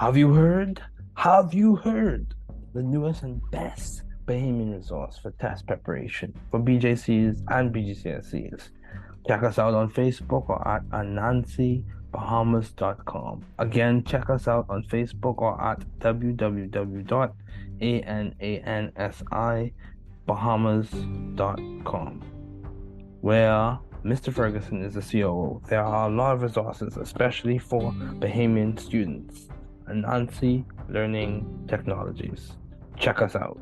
Have you heard? Have you heard? The newest and best Bahamian resource for test preparation for BJCs and BGCSEs. Check us out on Facebook or at anansibahamas.com. Again, check us out on Facebook or at www.anansibahamas.com, where Mr. Ferguson is the COO. There are a lot of resources, especially for Bahamian students. Anansi Learning Technologies. Check us out.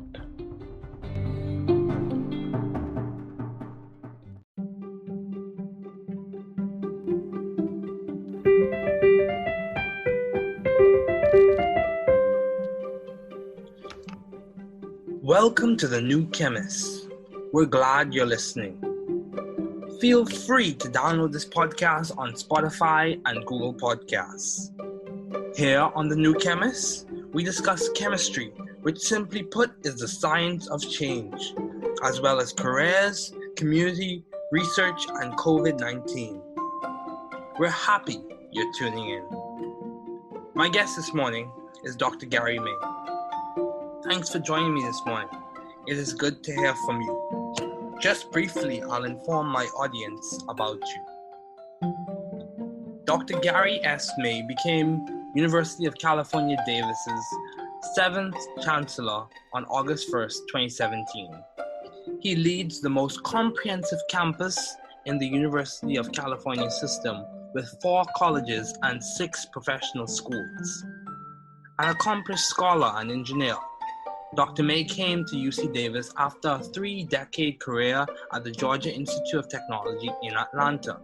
Welcome to the new Chemist. We're glad you're listening. Feel free to download this podcast on Spotify and Google Podcasts. Here on the new Chemist, we discuss chemistry, which simply put is the science of change, as well as careers, community, research, and COVID-19. We're happy you're tuning in. My guest this morning is Dr. Gary May. Thanks for joining me this morning. It is good to hear from you. Just briefly, I'll inform my audience about you. Dr. Gary S. May became University of California, Davis's 7th Chancellor on August 1st, 2017. He leads the most comprehensive campus in the University of California system with 4 colleges and 6 professional schools. An accomplished scholar and engineer, Dr. May came to UC Davis after a 3-decade career at the Georgia Institute of Technology in Atlanta.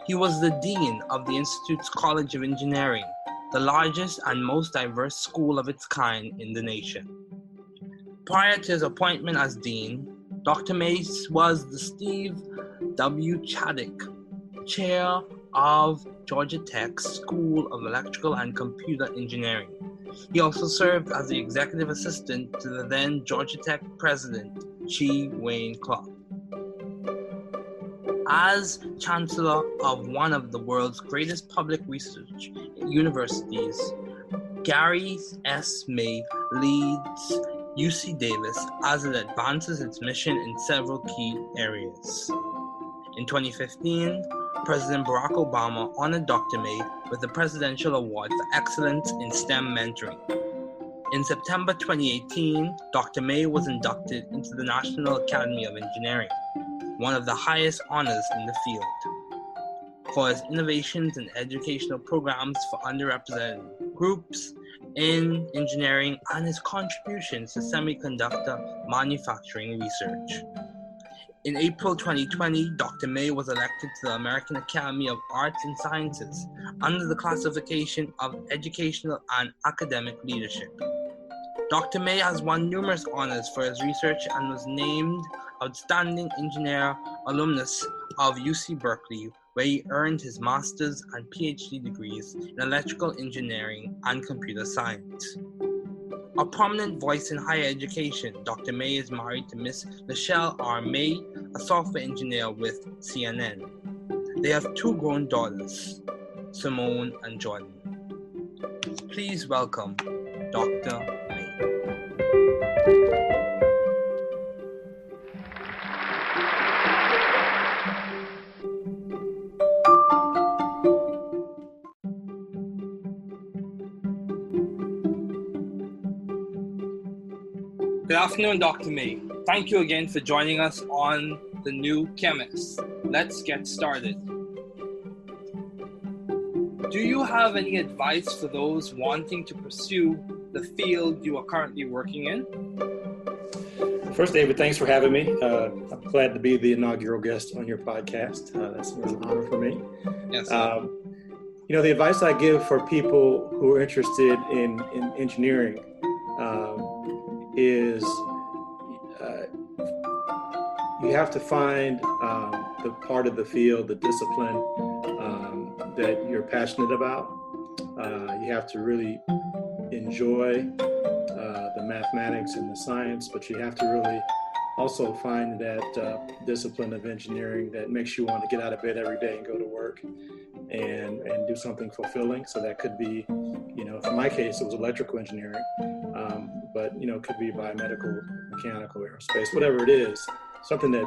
He was the dean of the Institute's College of Engineering, the largest and most diverse school of its kind in the nation. Prior to his appointment as dean, Dr. May was the Steve W. Chaddick Chair of Georgia Tech's School of Electrical and Computer Engineering. He also served as the executive assistant to the then Georgia Tech president, Chi Wayne Clark. As chancellor of one of the world's greatest public research universities, Gary S. May leads UC Davis as it advances its mission in several key areas. In 2015, President Barack Obama honored Dr. May with the Presidential Award for Excellence in STEM Mentoring. In September 2018, Dr. May was inducted into the National Academy of Engineering, one of the highest honors in the field, for his innovations in educational programs for underrepresented groups in engineering and his contributions to semiconductor manufacturing research. In April 2020, Dr. May was elected to the American Academy of Arts and Sciences under the classification of Educational and Academic Leadership. Dr. May has won numerous honors for his research and was named Outstanding Engineer Alumnus of UC Berkeley, where he earned his master's and PhD degrees in electrical engineering and computer science. A prominent voice in higher education, Dr. May is married to Miss Michelle R. May, a software engineer with CNN. They have 2 grown daughters, Simone and Jordan. Please welcome Dr. May. Good afternoon, Dr. May. Thank you again for joining us on the new Chemist. Let's get started. Do you have any advice for those wanting to pursue the field you are currently working in? First, David, thanks for having me. I'm glad to be the inaugural guest on your podcast. That's a real honor for me. Yes. The advice I give for people who are interested in engineering is you have to find the part of the field, the discipline that you're passionate about. You have to really enjoy the mathematics and the science, but you have to really also find that discipline of engineering that makes you want to get out of bed every day and go to work and do something fulfilling. So that could be, for my case, it was electrical engineering, but, it could be biomedical, mechanical, aerospace, whatever it is, something that,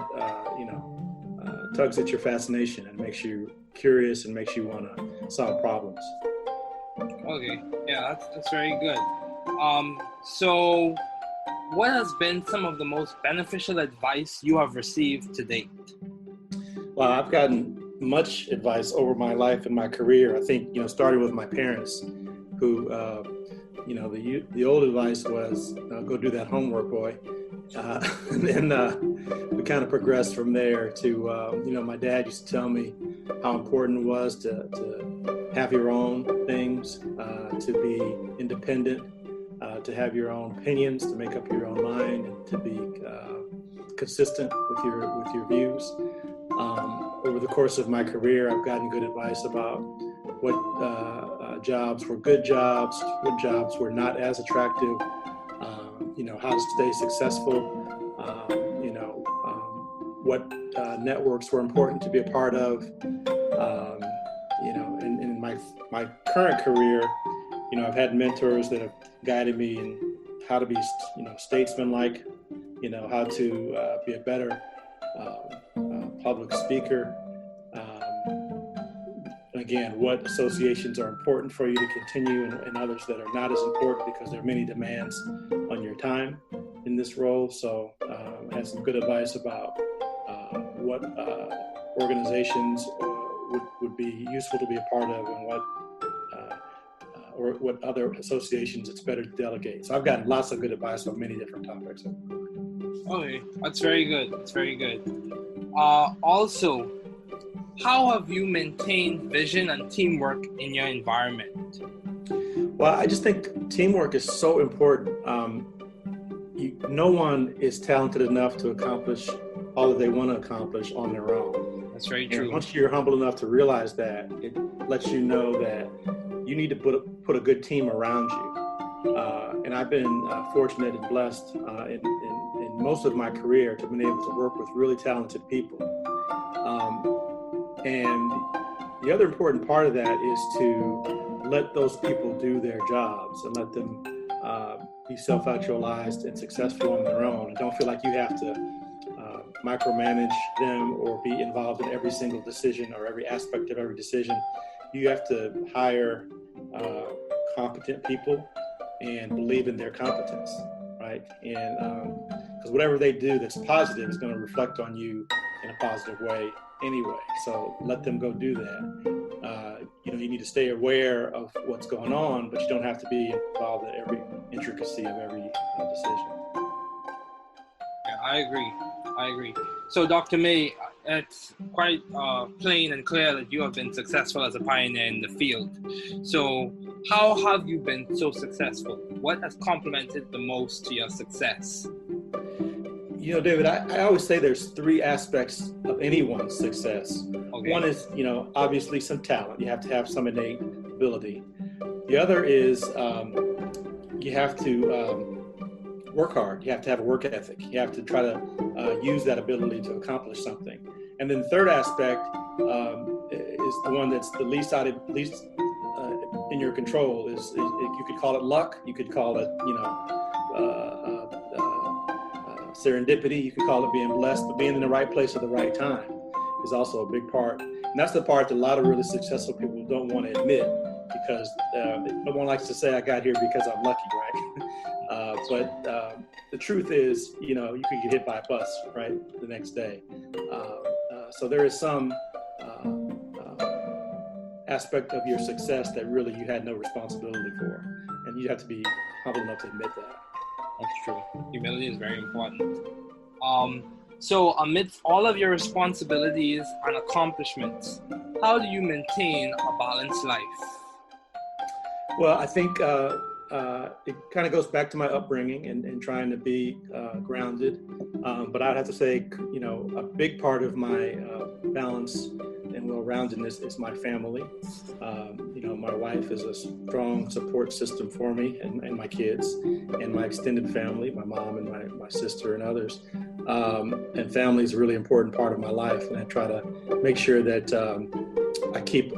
tugs at your fascination and makes you curious and makes you want to solve problems. Okay, yeah, that's very good. So what has been some of the most beneficial advice you have received to date? Well, I've gotten much advice over my life and my career. I think, starting with my parents, who, the old advice was, go do that homework, boy. And then we kind of progressed from there to, my dad used to tell me how important it was to have your own things, to be independent, to have your own opinions, to make up your own mind, and to be consistent with your views. Over the course of my career, I've gotten good advice about what jobs were good jobs, what jobs were not as attractive, how to stay successful, what networks were important to be a part of. In my current career, I've had mentors that have guided me in how to be, statesmanlike, how to be a better public speaker. Again, what associations are important for you to continue and others that are not as important because there are many demands on your time in this role. So I had some good advice about what organizations would be useful to be a part of and what other associations it's better to delegate. So I've gotten lots of good advice on many different topics. Okay, that's very good. That's very good. Also, how have you maintained vision and teamwork in your environment? Well, I just think teamwork is so important. No one is talented enough to accomplish all that they want to accomplish on their own. That's very true. And once you're humble enough to realize that, it lets you know that you need to put a good team around you. And I've been fortunate and blessed in most of my career to have been able to work with really talented people. And the other important part of that is to let those people do their jobs and let them be self-actualized and successful on their own, and don't feel like you have to micromanage them or be involved in every single decision or every aspect of every decision. You have to hire competent people and believe in their competence, right? And because whatever they do that's positive is going to reflect on you in a positive way anyway. So let them go do that. You need to stay aware of what's going on, but you don't have to be involved in every intricacy of every decision. Yeah, I agree. So, Dr. May, it's quite plain and clear that you have been successful as a pioneer in the field. So, how have you been so successful? What has complemented the most to your success? David, I always say there's three aspects of anyone's success. Okay. One is, obviously some talent. You have to have some innate ability. The other is you have to work hard. You have to have a work ethic. You have to try to use that ability to accomplish something. And then the third aspect is the one that's the least in your control. Is you could call it luck. You could call it, serendipity. You could call it being blessed, but being in the right place at the right time is also a big part. And that's the part that a lot of really successful people don't want to admit, because no one likes to say, I got here because I'm lucky, right? But the truth is, you could get hit by a bus, right, the next day. So there is some aspect of your success that really you had no responsibility for. And you have to be humble enough to admit that. That's true. Humility is very important. So amidst all of your responsibilities and accomplishments, how do you maintain a balanced life? Well, I think it kind of goes back to my upbringing and trying to be grounded. But I'd have to say, a big part of my balance and well-roundedness is my family. My wife is a strong support system for me and my kids and my extended family, my mom and my sister and others. And family is a really important part of my life, and I try to make sure that I keep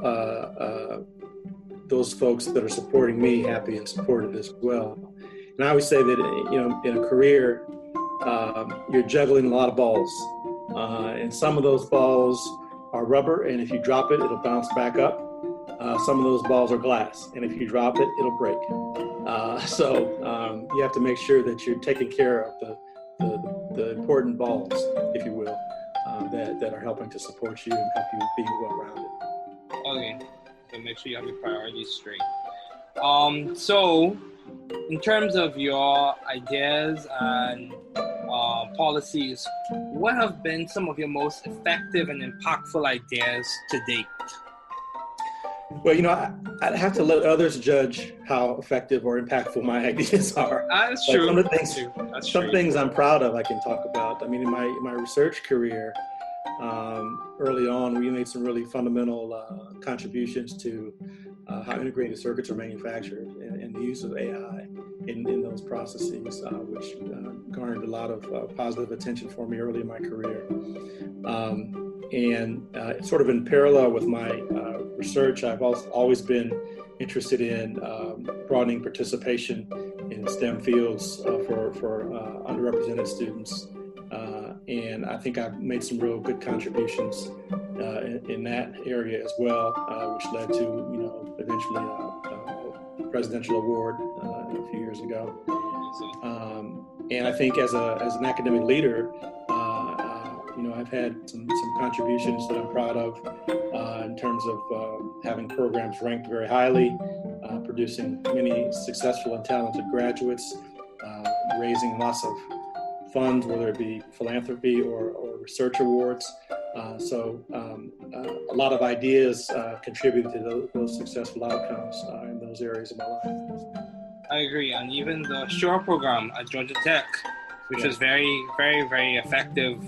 those folks that are supporting me happy and supported as well. And I always say that, in a career, you're juggling a lot of balls. And some of those balls are rubber, and if you drop it, it'll bounce back up. Some of those balls are glass, and if you drop it, it'll break. So you have to make sure that you're taking care of the important balls, if you will, that are helping to support you and help you be well-rounded. Okay, so make sure you have your priorities straight. So in terms of your ideas and policies, what have been some of your most effective and impactful ideas to date? Well, I'd have to let others judge how effective or impactful my ideas are. That's true. Some things I'm proud of I can talk about. I mean, in my research career, early on, we made some really fundamental contributions to how integrated circuits are manufactured and the use of AI in those processes, which garnered a lot of positive attention for me early in my career. And sort of in parallel with my research, I've always been interested in broadening participation in STEM fields for underrepresented students. And I think I've made some real good contributions in that area as well, which led to, eventually a presidential award a few years ago. And I think as an academic leader, I've had some contributions that I'm proud of in terms of having programs ranked very highly, producing many successful and talented graduates, raising lots of funds, whether it be philanthropy or research awards. So a lot of ideas contribute to those successful outcomes in those areas of my life. I agree. And even the SURE program at Georgia Tech, which was very, very, very effective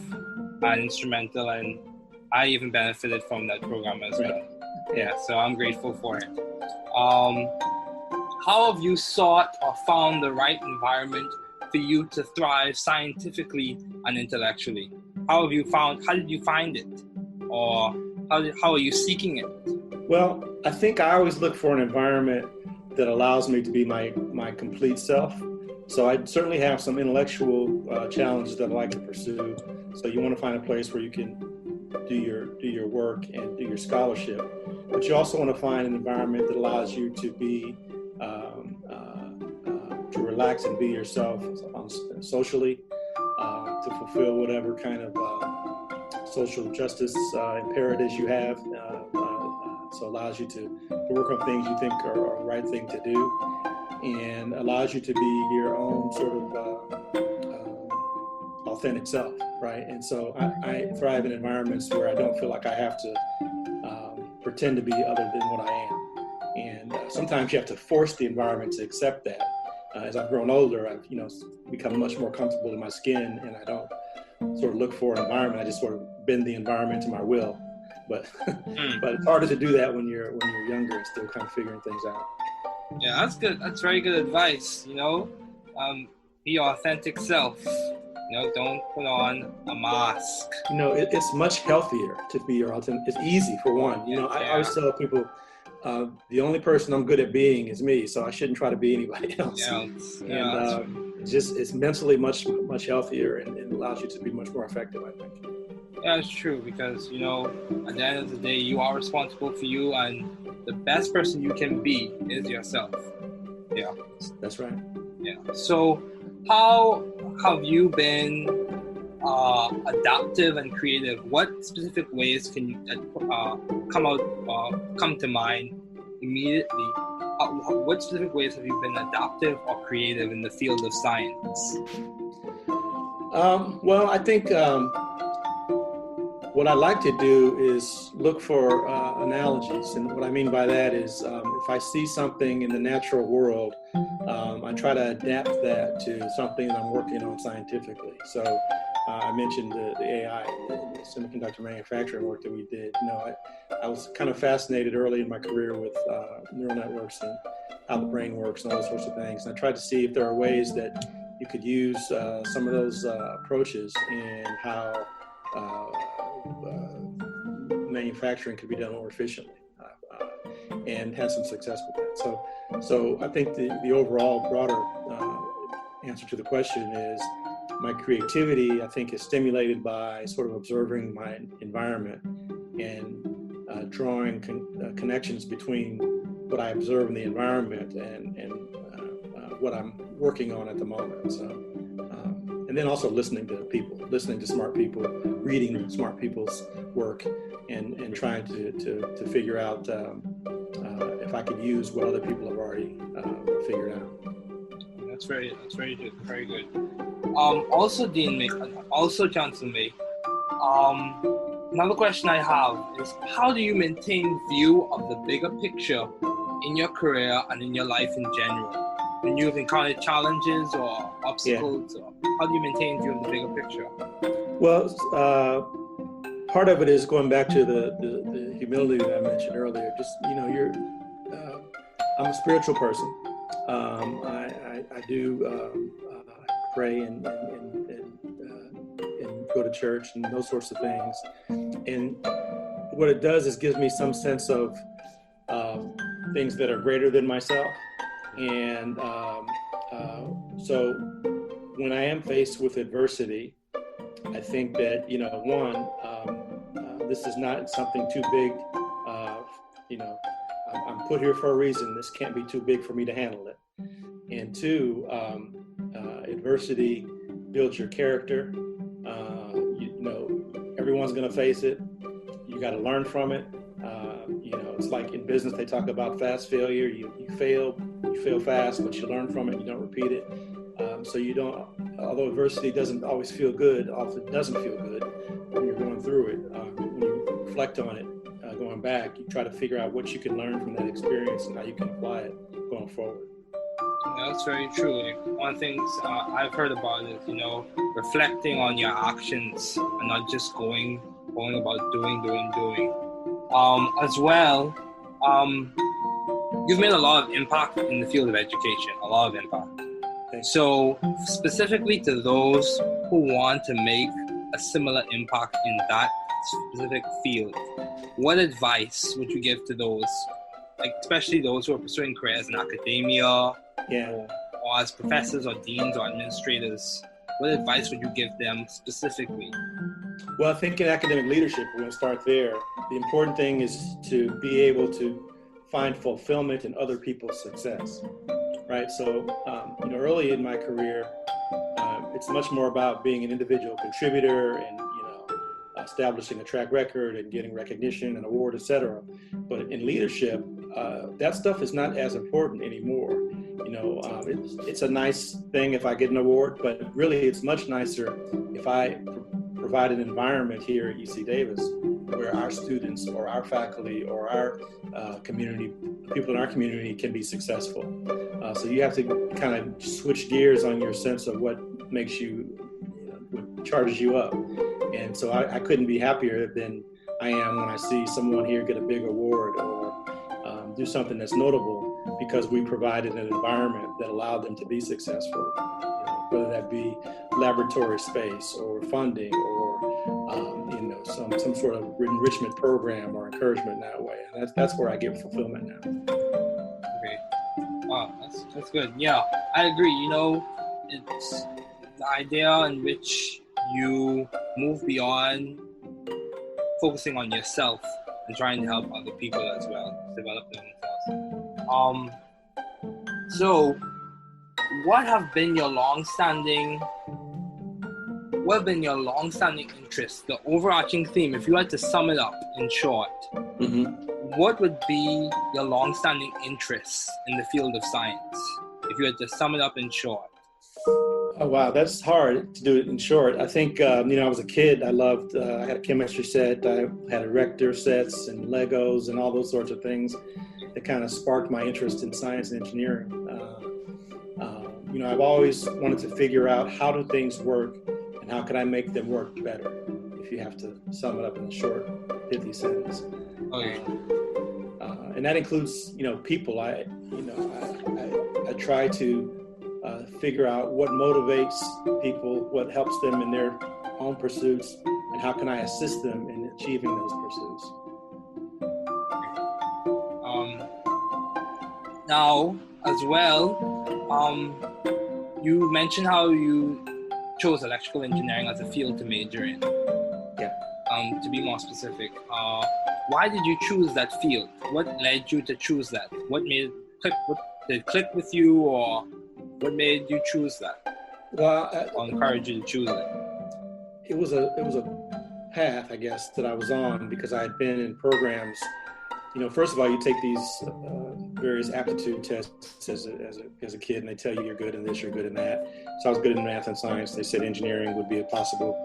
and instrumental, and I even benefited from that program as well. Yeah, so I'm grateful for it. How have you sought or found the right environment for you to thrive scientifically and intellectually? How did you find it? Or how are you seeking it? Well, I think I always look for an environment that allows me to be my complete self. So I certainly have some intellectual challenges that I like to pursue. So you want to find a place where you can do your work and do your scholarship, but you also want to find an environment that allows you to be to relax and be yourself socially, to fulfill whatever kind of social justice imperatives you have. So allows you to work on things you think are the right thing to do, and allows you to be your own sort of authentic self, right? And so I thrive in environments where I don't feel like I have to pretend to be other than what I am. And sometimes you have to force the environment to accept that. As I've grown older, I've become much more comfortable in my skin, and I don't sort of look for an environment. I just sort of bend the environment to my will. But but it's harder to do that when you're younger and still kind of figuring things out. Yeah, that's good. That's very good advice. Be your authentic self. Don't put on a mask. It's much healthier to be your authentic. It's easy for one. I always tell people, the only person I'm good at being is me, so I shouldn't try to be anybody else. It's mentally much healthier and allows you to be much more effective, I think. Yeah, it's true, because, at the end of the day, you are responsible for you, and the best person you can be is yourself. Yeah. That's right. Yeah. So how have you been adaptive and creative? What specific ways can you come to mind immediately? What specific ways have you been adaptive or creative in the field of science? Well, I think what I like to do is look for analogies. And what I mean by that is if I see something in the natural world, I try to adapt that to something that I'm working on scientifically. So I mentioned the AI, the semiconductor manufacturing work that we did. I was kind of fascinated early in my career with neural networks and how the brain works and all those sorts of things. And I tried to see if there are ways that you could use some of those approaches in how manufacturing could be done more efficiently, and had some success with that. So I think the overall broader answer to the question is my creativity, I think, is stimulated by sort of observing my environment and drawing connections between what I observe in the environment and what I'm working on at the moment. So, and then also listening to people, listening to smart people, reading smart people's work, and trying to figure out if I could use what other people have already figured out. That's very good. Very good. Also, Dean May, also Chancellor May. Another question I have is, how do you maintain view of the bigger picture in your career and in your life in general? When you've encountered challenges or obstacles, or how do you maintain view of the bigger picture? Well, part of it is going back to the humility that I mentioned earlier. Just, I'm a spiritual person. I do pray and go to church and those sorts of things. And what it does is gives me some sense of things that are greater than myself. And so when I am faced with adversity, I think that, this is not something too big. I'm put here for a reason. This can't be too big for me to handle it. And two, adversity builds your character. Everyone's going to face it. You got to learn from it. It's like in business, they talk about fast failure. You fail fast, but you learn from it. You don't repeat it. So you don't, although adversity doesn't always feel good, often doesn't feel good when you're going through it. When you reflect on it, going back, you try to figure out what you can learn from that experience and how you can apply it going forward. Yeah, that's very true. One of the things I've heard about is, reflecting on your actions and not just going about doing. As well, you've made a lot of impact in the field of education, a lot of impact. So specifically to those who want to make a similar impact in that specific field, what advice would you give to those, like especially those who are pursuing careers in academia, or as professors or deans or administrators? What advice would you give them specifically? Well, I think in academic leadership, we're going to start there. The important thing is to be able to find fulfillment in other people's success, right? So, early in my career, it's much more about being an individual contributor and, establishing a track record and getting recognition and award, et cetera. But in leadership, that stuff is not as important anymore. It's a nice thing if I get an award, but really it's much nicer if I provide an environment here at UC Davis where our students or our faculty or our community, people in our community can be successful. So you have to kind of switch gears on your sense of what makes you, what charges you up. And so I couldn't be happier than I am when I see someone here get a big award or do something that's notable because we provided an environment that allowed them to be successful, whether that be laboratory space or funding or some sort of enrichment program or encouragement in that way. And that's where I get fulfillment now. Okay. Wow, that's good. Yeah, I agree. It's the idea in which you move beyond focusing on yourself and trying to help other people as well, develop themselves. So what have been your long-standing interests, the overarching theme, if you had to sum it up in short, what would be your long-standing interests in the field of science, if you had to sum it up in short? Oh, wow, that's hard to do it in short. I think, I was a kid. I loved, I had a chemistry set. I had erector sets and Legos and all those sorts of things that kind of sparked my interest in science and engineering. I've always wanted to figure out how do things work and how can I make them work better, if you have to sum it up in a short, pithy sentence. Okay. And that includes, people. I try to figure out what motivates people, what helps them in their own pursuits, and how can I assist them in achieving those pursuits. Now, as well, you mentioned how you chose electrical engineering as a field to major in. Yeah. To be more specific, why did you choose that field? What led you to choose that? What made it click? What did it click with you, or what made you choose that? Well, or encouraged you to choose it? It was a path, I guess, that I was on because I had been in programs. First of all, you take these various aptitude tests as a kid, and they tell you you're good in this, you're good in that. So I was good in math and science. They said engineering would be a possible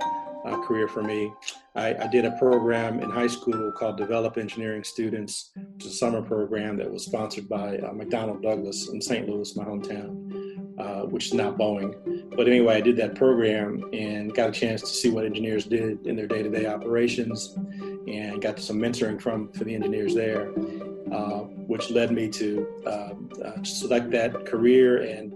career for me. I did a program in high school called Develop Engineering Students. It's a summer program that was sponsored by McDonnell Douglas in St. Louis, my hometown, which is now Boeing. But anyway, I did that program and got a chance to see what engineers did in their day-to-day operations, and got some mentoring for the engineers there, which led me to select that career. And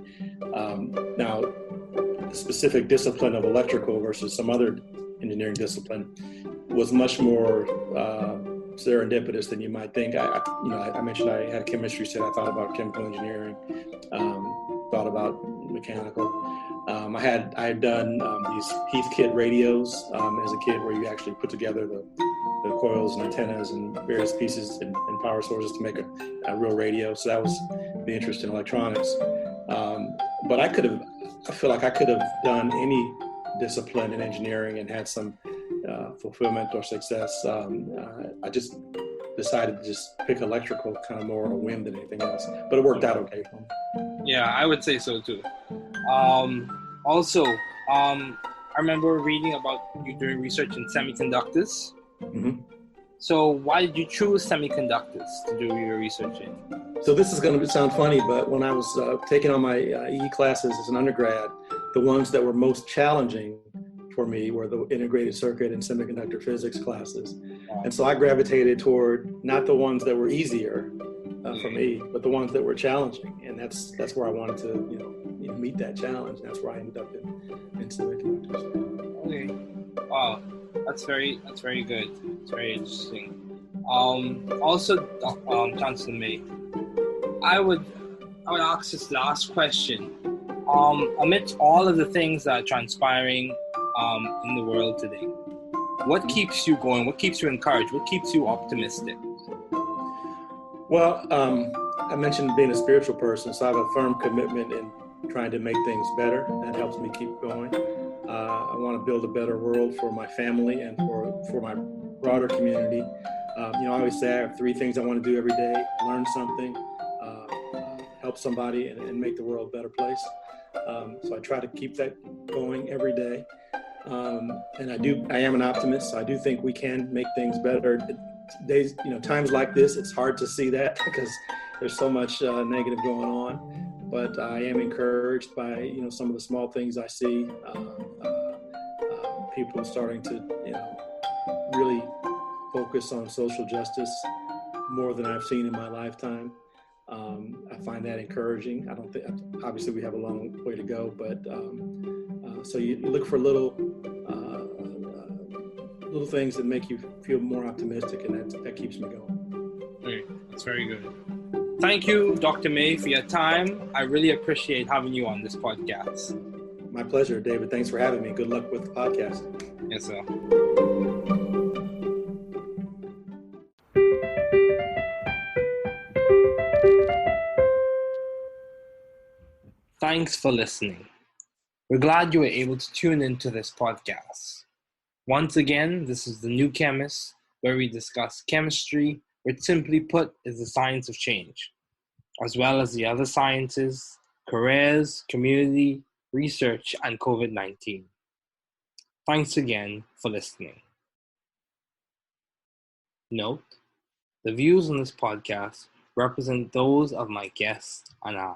now the specific discipline of electrical versus some other engineering discipline was much more serendipitous than you might think. I mentioned I had a chemistry set. I thought about chemical engineering, thought about mechanical. I had done these Heathkit radios as a kid, where you actually put together the coils and antennas and various pieces and power sources to make a real radio. So that was the interest in electronics. But I feel like I could have done any discipline in engineering and had some fulfillment or success. I just decided to just pick electrical, kind of more on a whim than anything else. But it worked out okay for me. Yeah, I would say so too. Also, I remember reading about you doing research in semiconductors. Mm-hmm. So why did you choose semiconductors to do your research in? So this is going to sound funny, but when I was taking on my EE classes as an undergrad, the ones that were most challenging for me were the integrated circuit and semiconductor physics classes. And so I gravitated toward not the ones that were easier for me, but the ones that were challenging. And that's where I wanted to meet that challenge. That's where I ended up in semiconductors. Okay. Wow. That's very good. It's very interesting. Also, Chancellor May, I would ask this last question. Amidst all of the things that are transpiring in the world today, what keeps you going? What keeps you encouraged? What keeps you optimistic? Well, I mentioned being a spiritual person, so I have a firm commitment in trying to make things better. That helps me keep going. I want to build a better world for my family and for my broader community. I always say I have 3 things I want to do every day: learn something, help somebody, and make the world a better place. So I try to keep that going every day. And I am an optimist, so I do think we can make things better. Days, times like this, it's hard to see that because there's so much negative going on. But I am encouraged by, some of the small things I see. People starting to, really focus on social justice more than I've seen in my lifetime. I find that encouraging. I don't think, obviously we have a long way to go, but so you look for little things that make you feel more optimistic, and that keeps me going. Okay, that's very good. Thank you, Dr. May, for your time. I really appreciate having you on this podcast. My pleasure, David. Thanks for having me. Good luck with the podcast. Yes, sir. Thanks for listening. We're glad you were able to tune into this podcast. Once again, this is The New Chemist, where we discuss chemistry, which simply put is the science of change, as well as the other sciences, careers, community, research, and COVID-19. Thanks again for listening. Note, the views on this podcast represent those of my guests and I.